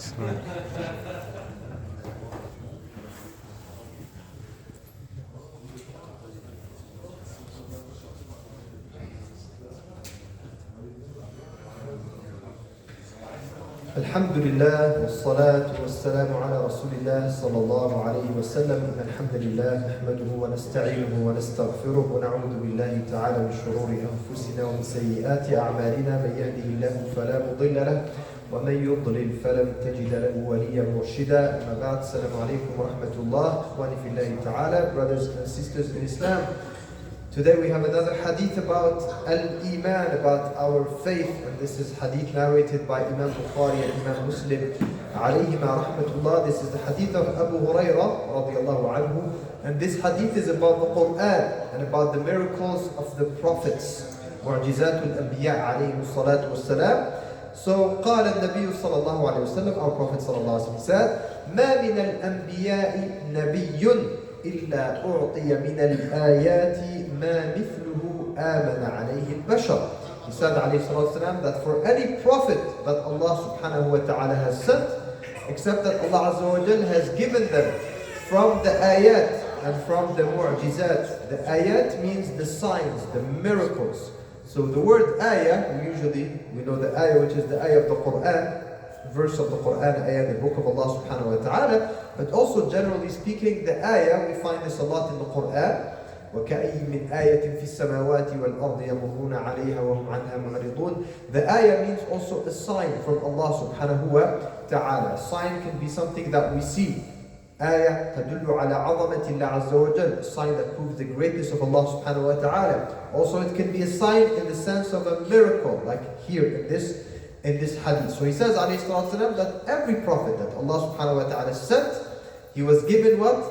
الحمد لله والصلاة والسلام على رسول الله صلى الله عليه وسلم. إن الحمد لله نحمده ونستعينه ونستغفره ونعوذ بالله تعالى من شرور أنفسنا ومن سيئات أعمالنا. من يهده الله فلا مضل له ومن يضلل فلن تجد له وليا مرشدا. أما بعد، السلام عليكم ورحمة الله. إخواني في الله تعالى, brothers and sisters in Islam. Today we have another hadith about al-Iman, about our faith, and this is hadith narrated by Imam Bukhari and Imam Muslim alayhima rahmatullah. This is the hadith of Abu Hurairah radiyallahu anhu, and this hadith is about the Qur'an and about the miracles of the prophets, mu'jizatul anbiya alayhim salatu wassalam. So قال النبي صلى الله عليه وسلم, our Prophet صلى الله عليه وسلم said, ما من الأنبياء نبي إلا أعطي من الآيات ما مثله آمن عليه البشر. He said عليه الصلاة والسلام that for any prophet that Allah subhanahu wa ta'ala has sent, except that Allah Azza wa Jal has given them from the ayat and from the mu'jizat. The ayat means the signs, the miracles. So the word ayah, we know the ayah, which is the ayah of the Qur'an, verse of the Qur'an, ayah, the book of Allah subhanahu wa ta'ala. But also generally speaking, the ayah, we find this a lot in the Qur'an. وَكَأَيٍّ مِّنْ آيَةٍ فِي السَّمَاوَاتِ وَالْأَرْضِ يَمُرُّونَ عَلَيْهَا وَهُمْ عَنْهَا مُعْرِضُونَ. The ayah means also a sign from Allah subhanahu wa ta'ala. A sign can be something that we see. Ayah تدل على عظمة الله عز وجل, a sign that proves the greatness of Allah subhanahu wa ta'ala. Also it can be a sign in the sense of a miracle, like here in this hadith. So he says alayhi salatu wasalam that every prophet that Allah subhanahu wa ta'ala sent, he was given what?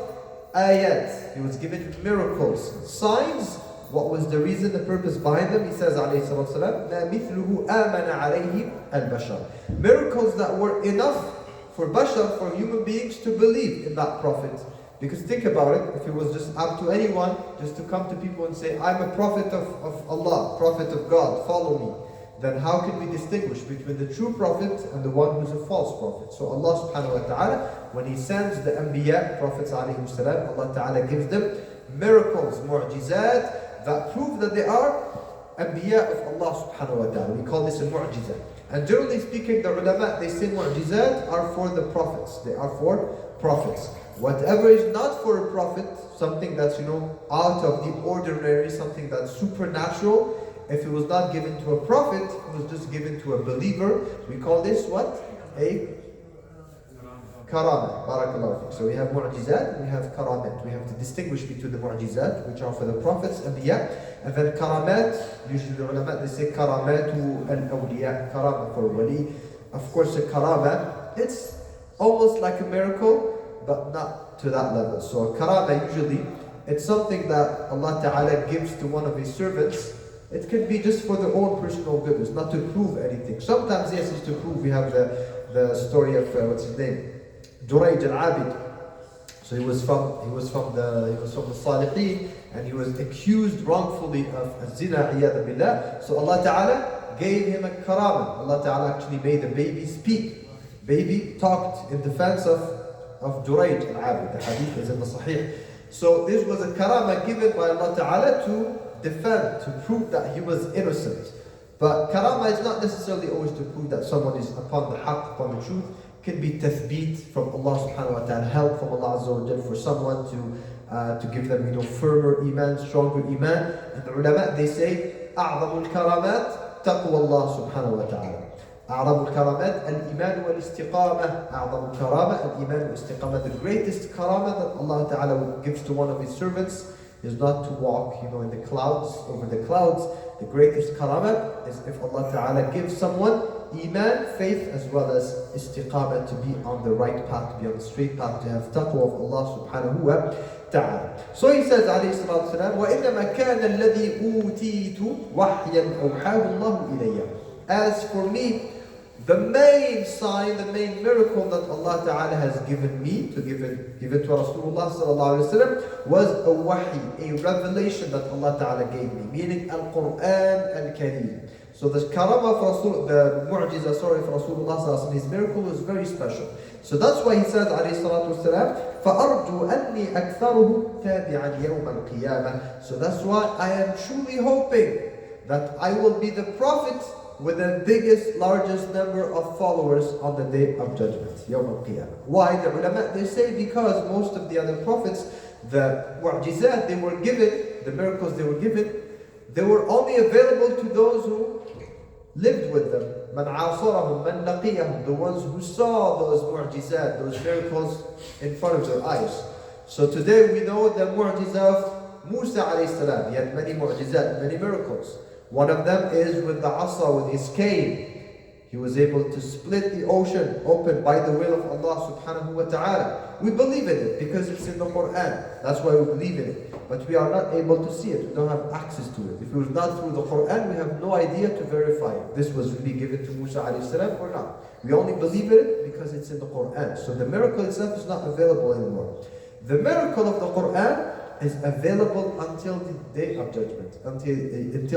Ayat. He was given miracles, signs. What was the reason, the purpose behind them? He says alayhi salatu wasalam, مَا مِثْلُهُ آمَنَ عَلَيْهِ الْبَشَرِ. Miracles that were enough for bashar, for human beings to believe in that prophet. Because think about it, if it was just up to anyone, just to come to people and say, I'm a prophet of Allah, prophet of God, follow me, then how can we distinguish between the true prophet and the one who's a false prophet? So Allah subhanahu wa ta'ala, when He sends the anbiya, prophets alayhim salam, Allah ta'ala gives them miracles, mu'jizat, that prove that they are anbiya of Allah subhanahu wa ta'ala. We call this a mu'jizat. And generally speaking, the ulama, they say mu'jizat are for the prophets. They are for prophets. Whatever is not for a prophet, something that's, out of the ordinary, something that's supernatural, if it was not given to a prophet, it was just given to a believer, we call this what? A karama. Barakallahu. So we have mu'jizat, we have karamat. We have to distinguish between the mu'jizat, which are for the prophets, anbiya, and then karamat. Usually the ulama, they say karamatu al-awliya, karama for wali. Of course, a karama, it's almost like a miracle, but not to that level. So a karama, usually, it's something that Allah Ta'ala gives to one of His servants. It can be just for their own personal goodness, not to prove anything. Sometimes, yes, it's to prove. We have the story of, what's his name? Durayj al-Abid. So he was from the Salihin, and he was accused wrongfully of zina, iyadha billah. So Allah Ta'ala gave him a karama. Allah Ta'ala actually made the baby speak. Baby talked in defense of Durayj al-Abid. The hadith is in the Sahih. So this was a karama given by Allah Ta'ala to defend, to prove that he was innocent. But karama is not necessarily always to prove that someone is upon the haqq, upon the truth. It can be tathbeet from Allah subhanahu wa ta'ala, help from Allah Azza wa Jal for someone to give them firmer iman, stronger iman. And the ulama, they say أعظم الكرامات تقوى الله سبحانه وتعالى. أعظم الكرامات الإيمان والاستقامة. أعظم الكرامة الإيمان والاستقامة. The greatest karama that Allah Ta'ala gives to one of His servants is not to walk, in the clouds, over the clouds. The greatest karama is if Allah Ta'ala gives someone iman, faith, as well as istiqamah, to be on the right path, to be on the straight path, to have taqwa of Allah subhanahu wa ta'ala. So he says, alayhi salatu wasalam, وَإِنَّمَا كَانَ الَّذِي أُوتِيتُ وَحْيًا أَوْحَاهُ اللَّهُ إِلَيَّ. As for me, the main sign, the main miracle that Allah Ta'ala has given me, to give it to Rasulullah Sallallahu Alaihi Wasallam, was a wahi, a revelation that Allah Ta'ala gave me, meaning Al-Qur'an Al-Kareem. So the karama of Rasul, the mu'jiza, sorry, for Rasulullah, his miracle was very special. So that's why he said, alayhi salatu wasalam, فَأَرْجُو أَنِّي أَكْثَرُهُ تَابِعًا يَوْمَ الْقِيَامَةِ. So that's why I am truly hoping that I will be the prophet with the biggest, largest number of followers on the day of judgment, Yawm al-Qiyamah. Why? The ulama, they say because most of the other prophets, the mu'jizat they were given, the miracles they were given, they were only available to those who lived with them. Man عاصرهم, man لقيهم, the ones who saw those mu'jizat, those miracles in front of their eyes. So today we know the mu'jizah of Musa alayhi salam. He had many mu'jizat, many miracles. One of them is with the asa, with his cane. He was able to split the ocean open by the will of Allah subhanahu wa ta'ala. We believe in it because it's in the Qur'an. That's why we believe in it. But we are not able to see it. We don't have access to it. If it was not through the Qur'an, we have no idea to verify if this was really given to Musa alayhi salam or not. We only believe in it because it's in the Qur'an. So the miracle itself is not available anymore. The miracle of the Qur'an is available until the day of judgment, until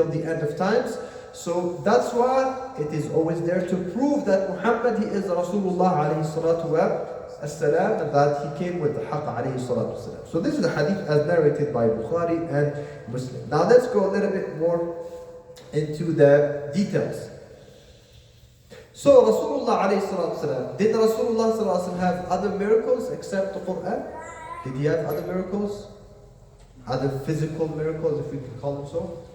the end of times. So that's why it is always there to prove that Muhammad, he is Rasulullah alayhi salatu wa salam, and that he came with the haqq alayhi salatu wa salam. So this is the hadith as narrated by Bukhari and Muslim. Now let's go a little bit more into the details. So Rasulullah alayhi salatu wa salam, did Rasulullah sallallahu alayhi wa sallam have other miracles except the Qur'an? Did he have other miracles? Other physical miracles, if we can call them so?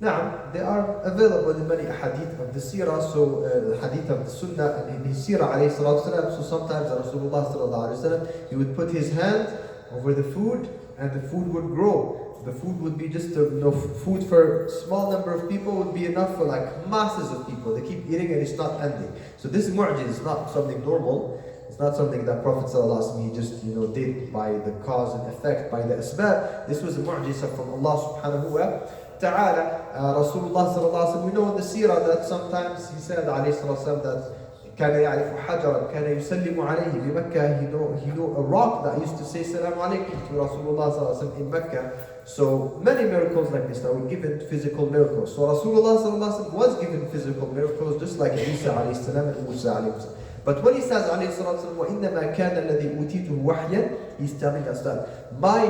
Now, they are available in many hadith of the seerah, so hadith of the sunnah, and in his seerah alayhi salatu wasalam. So sometimes Rasulullah sallallahu alayhi wasallam, he would put his hand over the food and the food would grow. The food would be just food for a small number of people would be enough for like masses of people. They keep eating and it's not ending. So this is mu'jiz, it's not something normal. It's not something that Prophet ﷺ, he just did by the cause and effect, by the asbab. This was a mu'jiza from Allah subhanahu wa ta'ala. Rasulullah ﷺ, we know in the seerah that sometimes he said alayhi salatu that كان يعرف حجرا كان يسلم عليه بمكة. He knew a rock that used to say salam alaykum to Rasulullah ﷺ in Mecca. So many miracles like this that were given physical miracles. So Rasulullah ﷺ was given physical miracles just like Isa alayhi salam and Musa alayhi salam. But when he says alayhi salatu وَإِنَّمَا كَانَ الَّذِي أُوتِيتُهُ وَحْيًا, he's telling us that my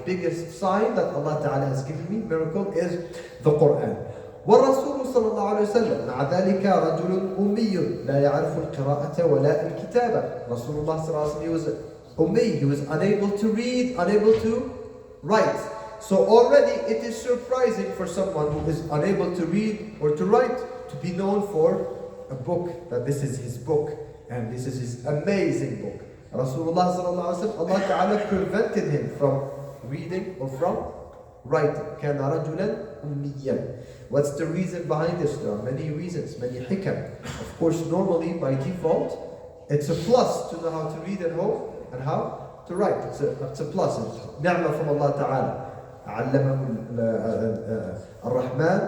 biggest sign that Allah Ta'ala has given me, miracle, is the Qur'an. والرسول صلى الله عليه وسلم مع ذلك رجل أمي لا يعرف القراءة ولا الكتابة. Rasulullah صلى الله عليه وسلم, he was ummi, he was unable to read, unable to write. So already it is surprising for someone who is unable to read or to write to be known for a book, that this is his book and this is his amazing book. Rasulullah sallallahu alaihi wasallam, Allah Ta'ala prevented him from reading or from writing. كَانَ رَجُلًا أُمِّيًّا. What's the reason behind this? There are many reasons, many hikam. Of course, normally by default, it's a plus to know how to read and how to write. It's a plus. It's ni'mah from Allah Ta'ala. علمه الرحمن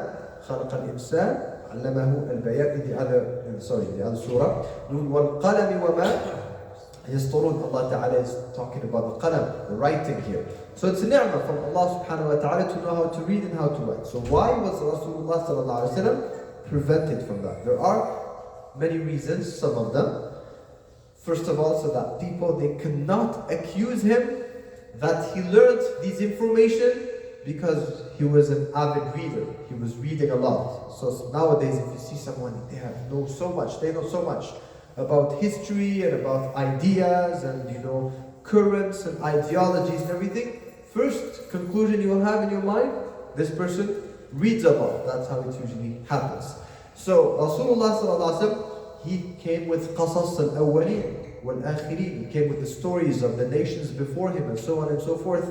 خلق الإنسان علمه البيان. The other surah. نون والقلم وما يسطرون. Allah Ta'ala is talking about the qalam, the writing here. So it's a ni'mah from Allah subhanahu wa ta'ala to know how to read and how to write. So why was Rasulullah sallallahu alaihi wasallam prevented from that? There are many reasons, some of them. First of all, so that people, they cannot accuse him that he learned this information because he was an avid reader. He was reading a lot. So nowadays, if you see someone, they know so much about history and about ideas and currents and ideologies and everything. First conclusion you will have in your mind, this person reads a lot. That's how it usually happens. So Rasulullah sallallahu alaihi wasallam, he came with qasas al-awwalin wal-akhirin. He came with the stories of the nations before him and so on and so forth.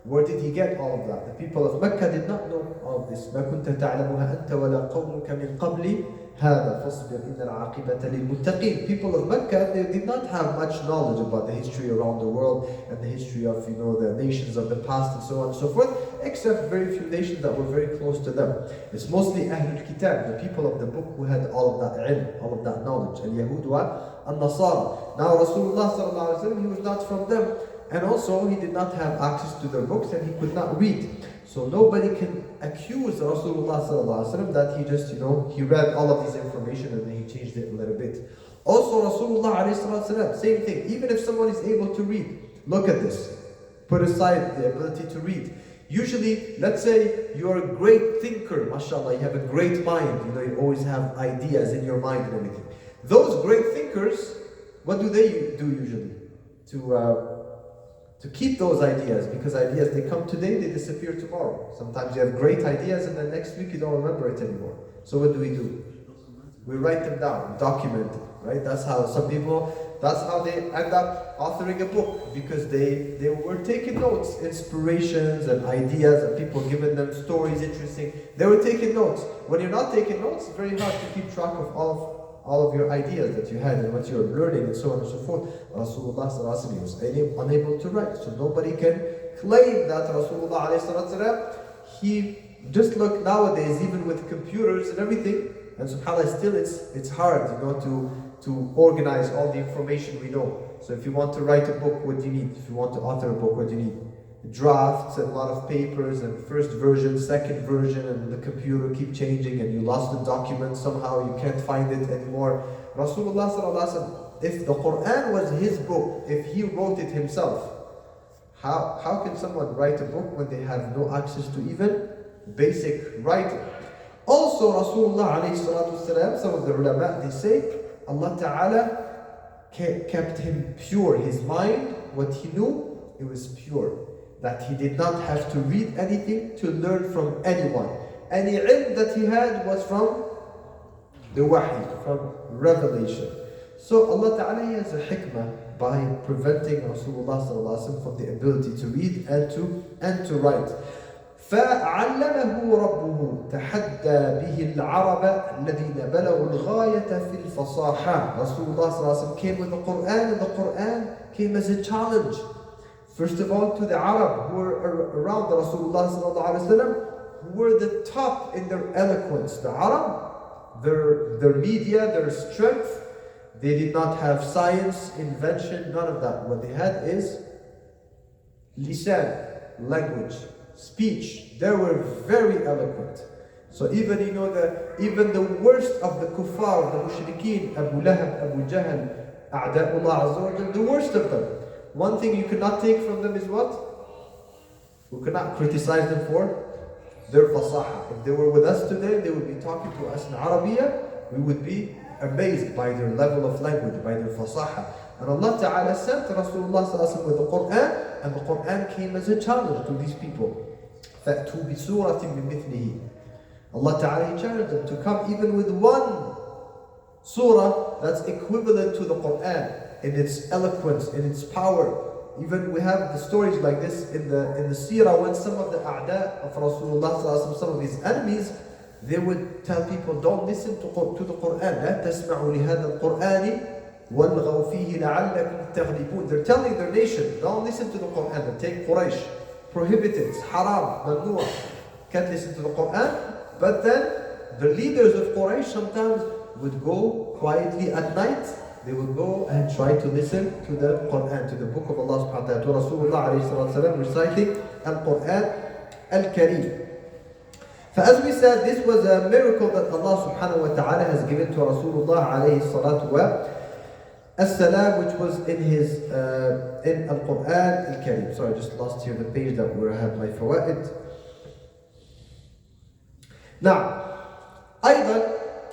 Where did he get all of that? The people of Mecca did not know all of this. ما كنت تعلمها أنت ولا قومك من قبل هذا فاصبر إن العاقبة للمتقين. People of Mecca, they did not have much knowledge about the history around the world and the history of the nations of the past and so on and so forth, except very few nations that were very close to them. It's mostly Ahlul Kitab, the people of the book, who had all of that ilm, all of that knowledge. Al-Yahud wa al-Nasara. Now Rasulullah sallallahu alaihi wasallam, he was not from them. And also, he did not have access to their books and he could not read. So nobody can accuse Rasulullah sallallahu alaihi wasallam that he just, he read all of this information and then he changed it a little bit. Also, Rasulullah alayhi salatu, same thing. Even if someone is able to read, look at this. Put aside the ability to read. Usually, let's say you're a great thinker, mashallah, you have a great mind, you always have ideas in your mind and everything. Those great thinkers, what do they do usually? To keep those ideas, because ideas, they come today, they disappear tomorrow. Sometimes you have great ideas and then next week you don't remember it anymore. So what do? We write them down, document them, right? That's how some people, that's how they end up authoring a book, because they were taking notes, inspirations and ideas, and people giving them stories interesting. They were taking notes. When you're not taking notes, it's very hard to keep track of all of your ideas that you had and what you're learning and so on and so forth. Rasulullah sallallahu alaihi wasallam was unable to write, so nobody can claim that Rasulullah alayhi salatu, he just look nowadays, even with computers and everything, and subhanAllah, still it's hard, to organize all the information we know. So if you want to write a book, what do you need? If you want to author a book, what do you need? Drafts and a lot of papers and first version, second version, and the computer keep changing and you lost the document somehow, you can't find it anymore. Rasulullah sallallahu alaihi wasallam, if the Qur'an was his book, if he wrote it himself, how can someone write a book when they have no access to even basic writing? Also, Rasulullah alayhi salatu wasalam, some of the ulama, they say, Allah Ta'ala kept him pure. His mind, what he knew, it was pure. That he did not have to read anything to learn from anyone. Any ilm that he had was from the wahi, from revelation. So Allah Ta'ala has a hikmah by preventing Rasulullah sallallahu alaihi wasallam from the ability to read and to write. فعلمه ربه تحدى به العرب الذين بلغوا الغاية في الفصاحة. Rasulullah sallallahu alaihi wasallam came with the Qur'an, and the Qur'an came as a challenge. First of all, to the Arab who were around the Rasulullah sallallahu alaihi wasallam, who were the top in their eloquence. The Arab, their media, their strength, they did not have science, invention, none of that. What they had is lisan, language, speech. They were very eloquent. So even even the worst of the kuffar, the mushrikeen, Abu Lahab, Abu Jahl, A'da'ullah Azza wa Jal, the worst of them, one thing you cannot take from them is what? We cannot criticize them for their fasaha. If they were with us today, they would be talking to us in Arabiya, we would be amazed by their level of language, by their fasaha. And Allah Ta'ala sent Rasulullah sallallahu alaihi wasallam with the Qur'an, and the Qur'an came as a challenge to these people. فَأْتُوا بِسُورَةٍ بِمِثْلِهِ. Allah Ta'ala challenged them to come even with one surah that's equivalent to the Qur'an in its eloquence, in its power. Even we have the stories like this in the seerah, when some of the a'da of Rasulullah sallallahu alaihi wasallam, some of his enemies, they would tell people, don't listen to the Qur'an. لا تسمعوا لهذا القرآن وَالْغَوْا فِيهِ لَعَلَّكُمْ تَغْلِبُونَ. They're telling their nation, don't listen to the Qur'an. They take Quraysh, prohibited, it's haram, mamnu'ah. Can't listen to the Qur'an. But then the leaders of Quraysh sometimes would go quietly at night. They would go and try to listen to the Qur'an, to the book of Allah subhanahu wa ta'ala, to Rasulullah alayhi salatu wasalam, reciting Al-Qur'an Al-Kareem. As we said, this was a miracle that Allah subhanahu wa ta'ala has given to Rasulullah alayhi salatu wa as-salam, which was in Al-Qur'an Al-Kareem. Sorry, I just lost here the page that where I have my fawaid. Now,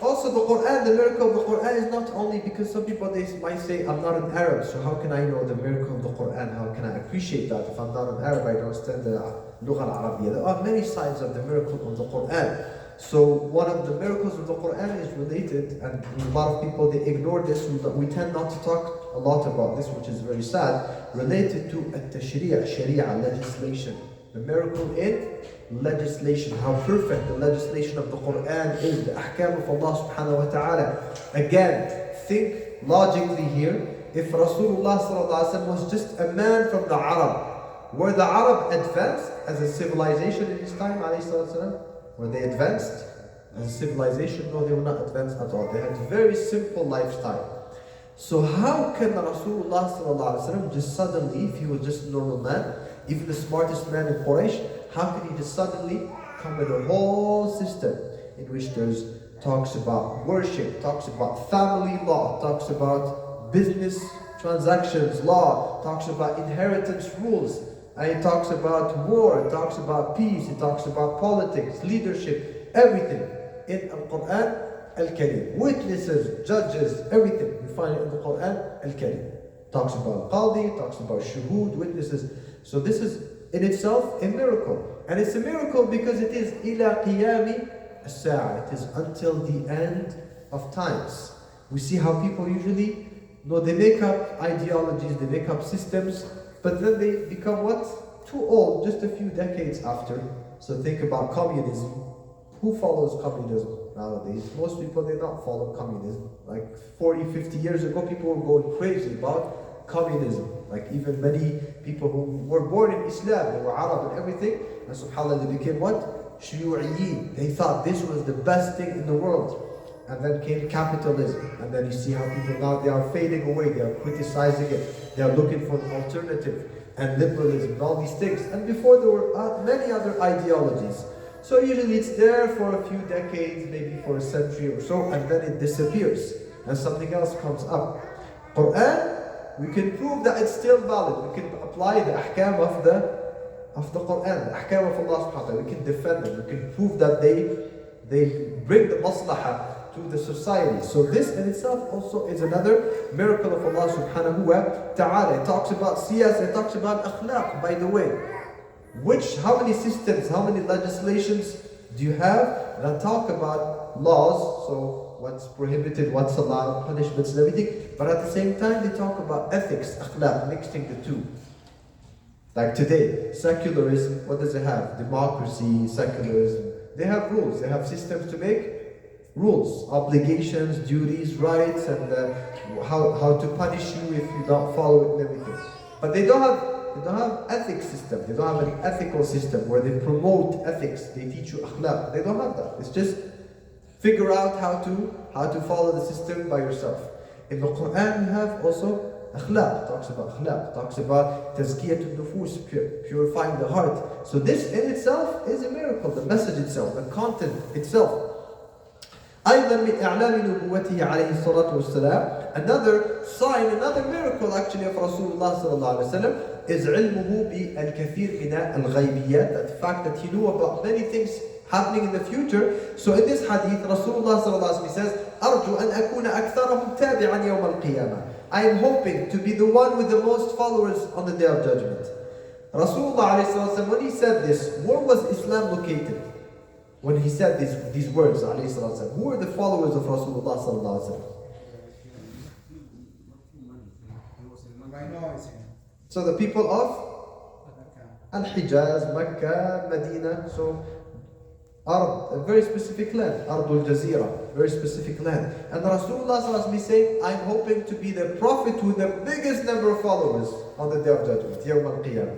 also the Qur'an, the miracle of the Qur'an is not only because some people, they might say, I'm not an Arab, so how can I know the miracle of the Qur'an? How can I appreciate that? If I'm not an Arab, I don't understand the Lugha al-Arabiya. There are many sides of the miracle of the Qur'an. So one of the miracles of the Qur'an is related, and a lot of people, they ignore this, we tend not to talk a lot about this, which is very sad, related to at-tashri', sharia, legislation. The miracle in legislation, how perfect the legislation of the Qur'an is, the ahkam of Allah subhanahu wa ta'ala. Again, think logically here. If Rasulullah sallallahu alaihi wasallam was just a man from the Arab, were the Arab advanced as a civilization in his time, alayhi salatu wasalam? Were they advanced as a civilization? No, they were not advanced at all. They had a very simple lifestyle. So how can Rasulullah sallallahu alaihi wasallam just suddenly, if he was just a normal man, even the smartest man in Quraysh, how can he just suddenly come with a whole system in which there's talks about worship, talks about family law, talks about business transactions law, talks about inheritance rules, and it talks about war, it talks about peace, it talks about politics, leadership, everything in Al-Qur'an Al-Karim. Witnesses, judges, everything you find it in the Qur'an Al-Karim. Talks about Qadi, talks about Shuhud, witnesses. So this is in itself a miracle. And it's a miracle because it is ila qiyami as-sa'a. It is until the end of times. We see how people usually, they make up ideologies, they make up systems, but then they become what? Too old, just a few decades after. So think about communism. Who follows communism nowadays? Most people, they don't follow communism. Like 40, 50 years ago, people were going crazy about communism. Like even many people who were born in Islam, they were Arab and everything, and subhanAllah, they became what? Shuyu'iyyin. They thought this was the best thing in the world. And then came capitalism. And then you see how people now, they are fading away, they are criticizing it, they are looking for an alternative, and liberalism, and all these things. And before there were many other ideologies. So usually it's there for a few decades, maybe for a century or so, and then it disappears, and something else comes up. Qur'an, we can prove that it's still valid. We can apply the ahkam of the Qur'an, the ahkam of Allah subhanahu wa ta'ala. We can defend them. We can prove that they bring the maslahah to the society. So this in itself also is another miracle of Allah subhanahu wa ta'ala. It talks about siyasa, it talks about akhlaq, by the way. How many systems, how many legislations do you have that talk about laws? So what's prohibited, what's allowed, punishments and everything. But at the same time, they talk about ethics, akhlaq, mixing the two. Like today, secularism, what does it have? Democracy, secularism. They have rules, they have systems to make rules, obligations, duties, rights, and how to punish you if you don't follow it and everything. But they don't have ethics system. They don't have an ethical system where they promote ethics. They teach you akhlaq. They don't have that. It's just figure out how to follow the system by yourself. In the Quran, we have also akhlaq. Talks about akhlaq. Talks about tazkiyat al-nufus, purifying the heart. So this in itself is a miracle. The message itself, the content itself. أيضا من إعلام نبوته عليه الصلاة والسلام. Another sign, another miracle actually of Rasulullah sallallahu alaihi wasallam is علمه بالكثير من الغيبيات. The fact that he knew about many things happening in the future. So in this hadith, Rasulullah sallallahu alaihi wasallam says, أرجو أن أكون أكثرهم تابعا يوم القيامة. I am hoping to be the one with the most followers on the day of judgment. Rasulullah alayhi wasallam, when he said this, where was Islam located? When he said these words, alayhi wasallam, who were the followers of Rasulullah sallallahu alaihi wasallam? So the people of Al-Hijaz, Mecca, Medina, so a very specific land, Ardul Jazira, very specific land. And Rasulullah sallallahu alaihi wasallam is saying, I'm hoping to be the prophet with the biggest number of followers on the day of judgment, Yawm al-Qiyamah.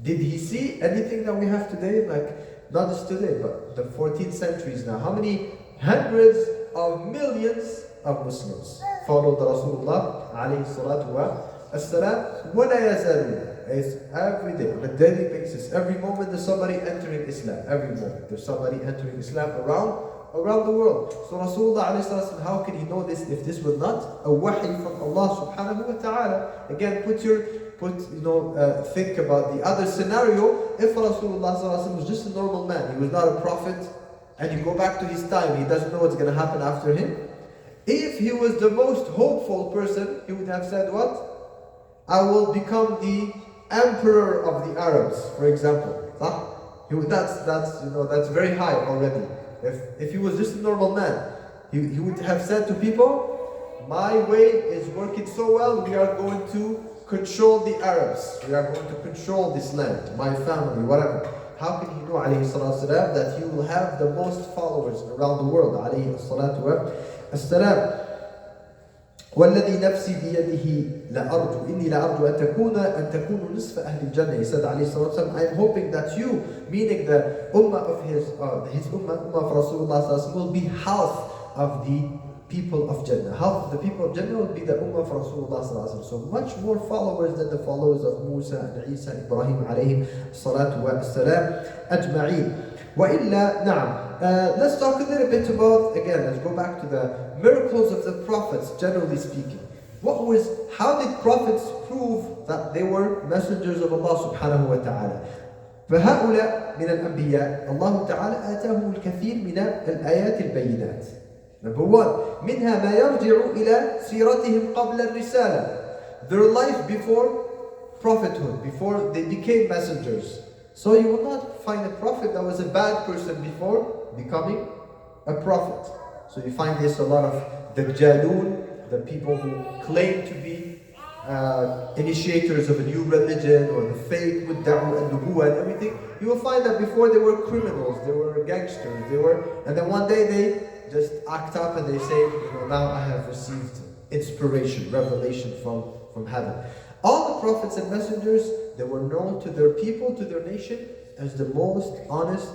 Did he see anything that we have today? Like, not just today, but the 14th centuries now. How many hundreds of millions of Muslims followed Rasulullah alayhi salatu wa as-salam? وَلَا يَزَالُونَ. It's every day, on a daily basis. Every moment there's somebody entering Islam. Every moment there's somebody entering Islam around the world. So Rasulullah alayhi salatu, how can he know this if this was not a wahi from Allah subhanahu wa ta'ala? Again, think about the other scenario. If Rasulullah was just a normal man, he was not a prophet, and you go back to his time, he doesn't know what's going to happen after him. If he was the most hopeful person, he would have said what? I will become the emperor of the Arabs, for example. That's very high already. If he was just a normal man, he would have said to people, my way is working so well, we are going to control the Arabs. We are going to control this land, my family, whatever. How can he know, alayhi salatu wasalam, that he will have the most followers around the world, alayhi salatu wasalam? والذي نفسي بيده لأرجو إني لأرجو أن تكونوا نصف أهل الجنة. He said, alayhi salatu wasalam, I am hoping that you, meaning the ummah of his ummah of Rasulullah sallallahu alaihi wasallam, will be half of the people of Jannah. Half of the people of Jannah will be the ummah of Rasulullah sallallahu alaihi wasallam. So much more followers than the followers of Musa and Isa, Ibrahim alayhim salatu wa salam ajma'in. وإلا نعم. Let's talk a little bit about, again, let's go back to the miracles of the prophets, generally speaking. How did prophets prove that they were messengers of Allah subhanahu wa ta'ala? فهؤلاء من الأنبياء الله تعالى آتاهم الكثير من الآيات البينات. Number one, منها ما يرجع إلى سيرتهم قبل الرسالة. Their life before prophethood, before they became messengers. So you will not find a prophet that was a bad person before becoming a prophet. So you find this a lot of Dajjalun, the people who claim to be initiators of a new religion, or the fake Mudda'u and Nubuwa and everything. You will find that before they were criminals, they were gangsters, and then one day they just act up and they say, now I have received inspiration, revelation from heaven. All the prophets and messengers, they were known to their people, to their nation, as the most honest,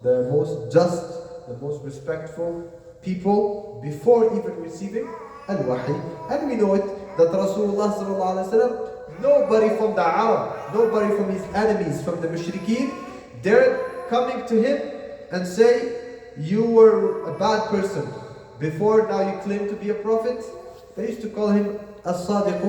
the most just, the most respectful people before even receiving al-Wahi. And we know it that Rasulullah sallallahu alaihi wasallam, nobody from the Arab, nobody from his enemies, from the Mushrikeen, they're coming to him and say, you were a bad person before, now you claim to be a prophet. They used to call him as-Sadiq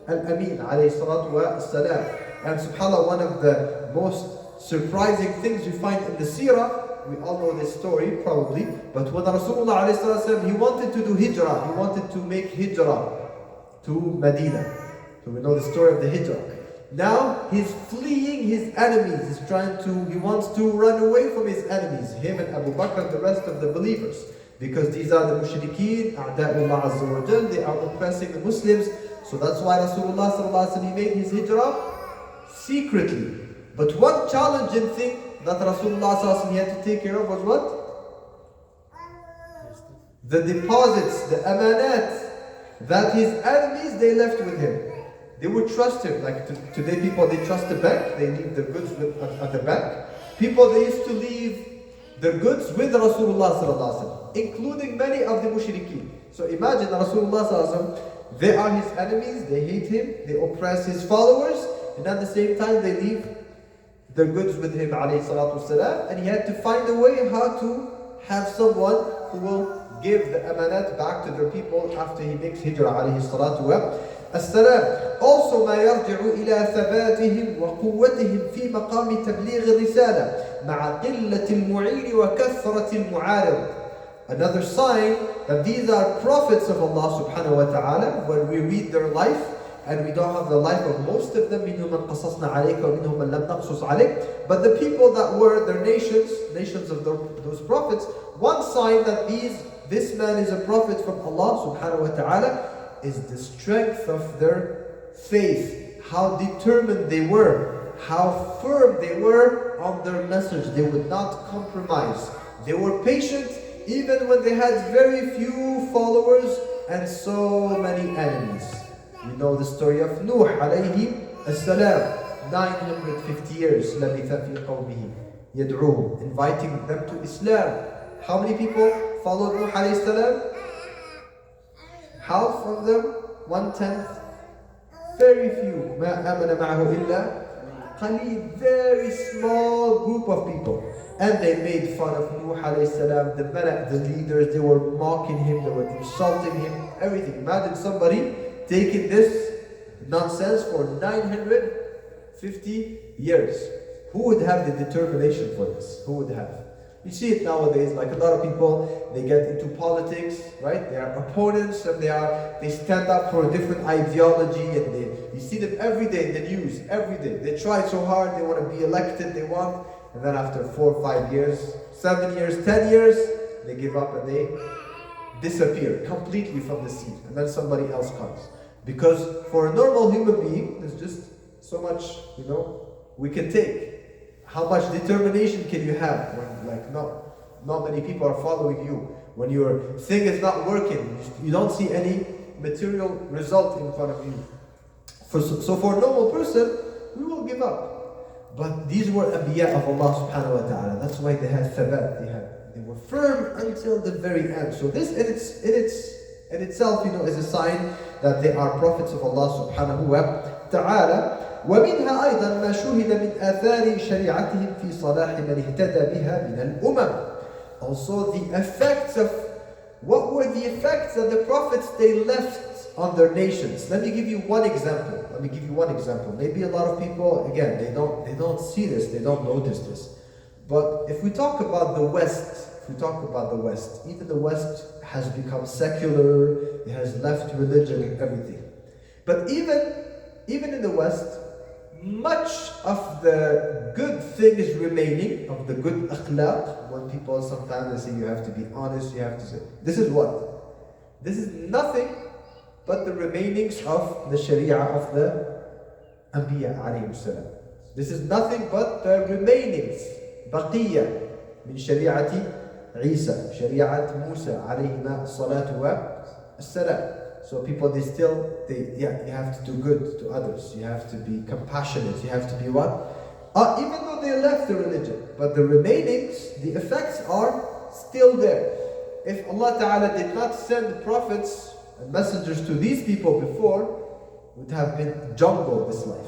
al-Amin alayhi salatu wa salam. And subhanAllah, one of the most surprising things you find in the seerah, we all know this story probably, but when Rasulullah alayhi salatu wa salam, he wanted to do hijrah, he wanted to make hijrah to Medina. So we know the story of the hijrah. Now he's fleeing his enemies, he wants to run away from his enemies, him and Abu Bakr and the rest of the believers, because these are the mushrikeen, a'da'ullah azza wa jal, they are oppressing the Muslims. So that's why Rasulullah sallallahu alaihi wasallam made his hijrah secretly. But one challenging thing that Rasulullah sallallahu alaihi wasallam had to take care of was what? The deposits, the amanat that his enemies, they left with him. They would trust him. Like today people, they trust the bank, they leave their goods at the bank. People, they used to leave their goods with Rasulullah sallallahu alaihi wasallam, including many of the mushrikeen. So imagine Rasulullah sallallahu alaihi wasallam, they are his enemies, they hate him, they oppress his followers, and at the same time they leave their goods with him alayhi salatu wasalam, and he had to find a way how to have someone who will give the amanat back to their people after he makes hijrah alayhi salatu wasalam. Also ما يرجع إلى ثباتهم وقوتهم في مقام تبليغ الرسالة مع قلة المعين وكثرة المعارض. Another sign that these are prophets of Allah subhanahu wa ta'ala, when we read their life, and we don't have the life of most of them, منهم من قصصنا عليك ومنهم من لم نقصص عليك, but the people that were their nations of those prophets, one sign that this man is a prophet from Allah subhanahu wa ta'ala is the strength of their faith, how determined they were, how firm they were on their message. They would not compromise. They were patient even when they had very few followers and so many enemies. We know the story of Nuh alayhi as-salam, 950 years لَبِثَ فِي قَوْمِهِ يَدْعُوهُمْ, inviting them to Islam. How many people followed Nuh alayhi salam? Half of them, 1/10, very few. مَا آمَنَ مَعَهُ إِلَّا قَلِيلٌ, very small group of people. And they made fun of Nuh alayhi salam, the leaders, they were mocking him, they were insulting him, everything. Imagine somebody taking this nonsense for 950 years. Who would have the determination for this? Who would have? You see it nowadays, like a lot of people, they get into politics, right? They are opponents and they stand up for a different ideology, and you see them every day in the news, every day. They try so hard, they want to be elected, they want, and then after 4 or 5 years, 7 years, 10 years, they give up and they disappear completely from the scene, and then somebody else comes. Because for a normal human being, there's just so much, we can take. How much determination can you have when not many people are following you? When your thing is not working, you don't see any material result in front of you. So for a normal person, we will give up. But these were Anbiya of Allah subhanahu wa ta'ala. That's why they had thabat. They were firm until the very end. So this in itself, is a sign that they are prophets of Allah subhanahu wa ta'ala. ومنها أيضا ما شُهِدَ من آثار شريعتهم في صلاح من اهتدى بها من الأمم. Also the effects of, what were the effects that the prophets they left on their nations? Let me give you one example. Maybe a lot of people, again, they don't see this, they don't notice this. But if we talk about the West, even the West has become secular, it has left religion and everything. But even in the West, much of the good things remaining, of the good akhlaq, when people sometimes they say you have to be honest, you have to say, this is what? This is nothing but the remainings of the sharia of the Anbiya alayhi salam. This is nothing but the remainings, baqiyya, min shari'ati Isa, shari'at Musa alayhi salatu wa salam. So people, you have to do good to others. You have to be compassionate. You have to be what? Even though they left the religion, but the remainings, the effects are still there. If Allah Ta'ala did not send prophets and messengers to these people before, it would have been jungle, this life.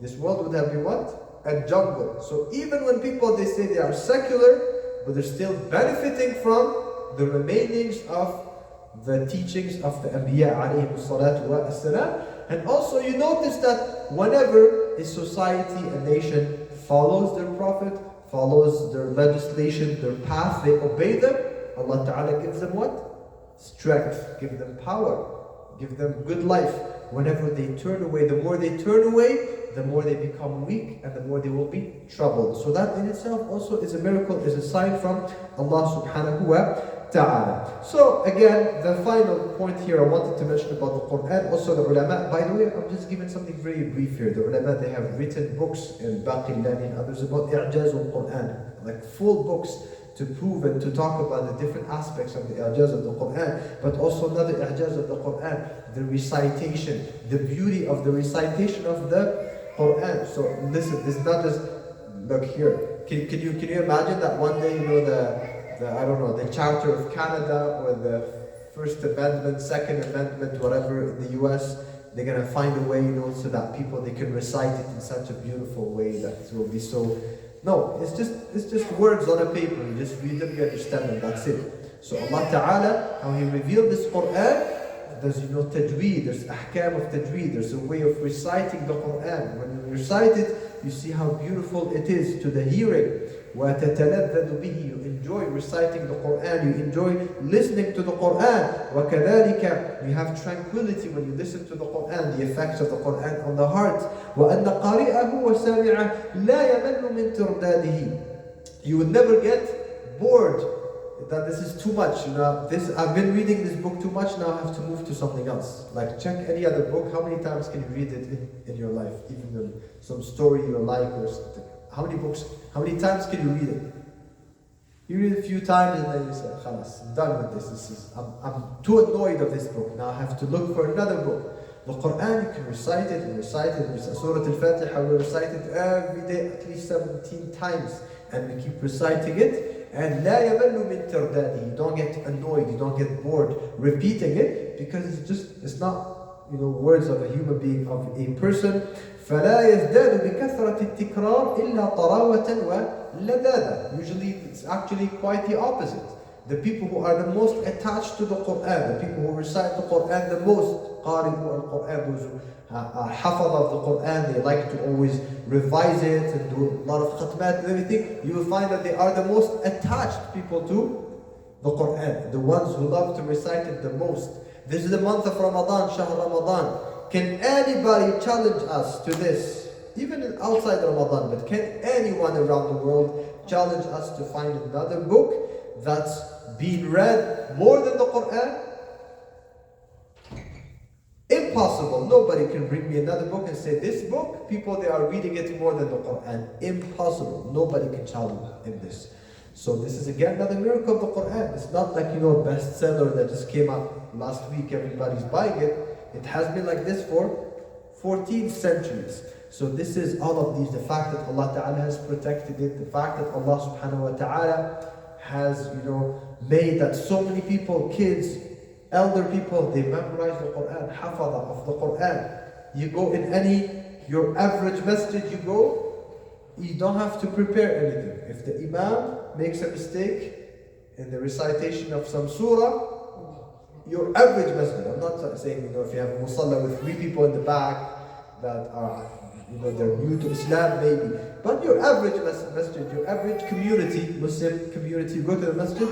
This world would have been what? A jungle. So even when people, they say they are secular, but they're still benefiting from the remainings of the teachings of the Anbiya alayhi salatu wa salam. And also you notice that whenever a society, a nation follows their prophet, follows their legislation, their path, they obey them, Allah Ta'ala gives them what? Strength, give them power, give them good life. Whenever they turn away, the more they turn away, the more they become weak and the more they will be troubled. So that in itself also is a miracle, is a sign from Allah subhanahu wa ta'ala. So again, the final point here I wanted to mention about the Qur'an, also the ulama. By the way, I'm just giving something very brief here. The ulama, they have written books in Baqillani and others about I'jaz al-Qur'an, like full books to prove and to talk about the different aspects of the I'jaz of the Qur'an, but also another I'jaz of the Qur'an, the recitation, the beauty of the recitation of the Qur'an. So listen, this is not just, look here. Can you imagine that one day, the Charter of Canada or the First Amendment, Second Amendment, whatever in the US, they're gonna find a way, so that people, they can recite it in such a beautiful way that it will be so. No, it's just words on a paper. You just read them, you understand them, that's it. So Allah Ta'ala, how He revealed this Qur'an, there's tajweed, there's ahkam of tajweed, there's a way of reciting the Qur'an. When you recite it, you see how beautiful it is to the hearing. وَتَتَلَذَّذُ بِهِ, you enjoy reciting the Qur'an, you enjoy listening to the Qur'an. وَكَذَلِكَ, you have tranquility when you listen to the Qur'an, the effects of the Qur'an on the heart. وَأَنَّ قَارِئَهُ وَسَامِعَهُ لَا يَمَلُّ مِن تِرْدَادِهِ, you would never get bored, that this is too much, I've been reading this book too much, now I have to move to something else. Like check any other book, how many times can you read it in your life? Even some story you like or something. How many times can you read it? You read it a few times and then you say, khalas, I'm done with this. I'm too annoyed of this book, now I have to look for another book. The Qur'an, you can recite it, Surah Al-Fatiha, we recite it every day, at least 17 times. And we keep reciting it. And لا يمل من ترداده, you don't get annoyed, you don't get bored repeating it, because it's not words of a human being, of a person. فلا يزداد بكثرة التكرار إلا طراوة ولذاذة. Usually it's actually quite the opposite. The people who are the most attached to the Qur'an, the people who recite the Qur'an the most, قارئوا القرآن, those who hafadh of the Qur'an, they like to always revise it and do a lot of khatmat and everything, you will find that they are the most attached people to the Qur'an, the ones who love to recite it the most. This is the month of Ramadan, Shahr Ramadan. Can anybody challenge us to this? Even outside Ramadan, but can anyone around the world challenge us to find another book that's being read more than the Qur'an? Impossible. Nobody can bring me another book and say, this book, people, they are reading it more than the Qur'an. Impossible. Nobody can challenge in this. So this is again another miracle of the Qur'an. It's not like, a bestseller that just came out last week, everybody's buying it. It has been like this for 14 centuries. So this is all of these, the fact that Allah Ta'ala has protected it, the fact that Allah Subhanahu wa Ta'ala has, made that so many people, kids, elder people, they memorize the Qur'an, hafadha of the Qur'an. You go in any Your average masjid you go, you don't have to prepare anything. If the imam makes a mistake in the recitation of some surah, your average masjid, I'm not saying, if you have a musalla with 3 people in the back that are, they're new to Islam maybe, but your average masjid, your average community, Muslim community, you go to the masjid,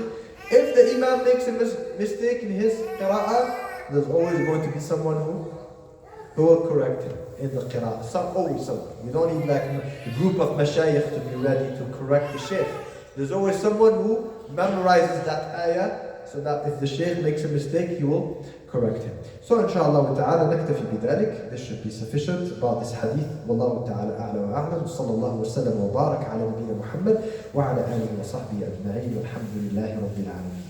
if the imam makes a mistake in his qira'ah, there's always going to be someone who will correct him in the qira'ah. Always someone. You don't need like a group of mashayikh to be ready to correct the shaykh. There's always someone who memorizes that ayah, so that if the shaykh makes a mistake, he will correct him. So inshallah ta'ala naktafi bidhalik. This should be sufficient about this hadith. Wallahu ta'ala a'la wa a'lam. Sallallahu wa sallam wa barak ala nabiyyina Muhammad wa ala alihi wa sahbihi ajma'in. Walhamdulillahi rabbil alamin.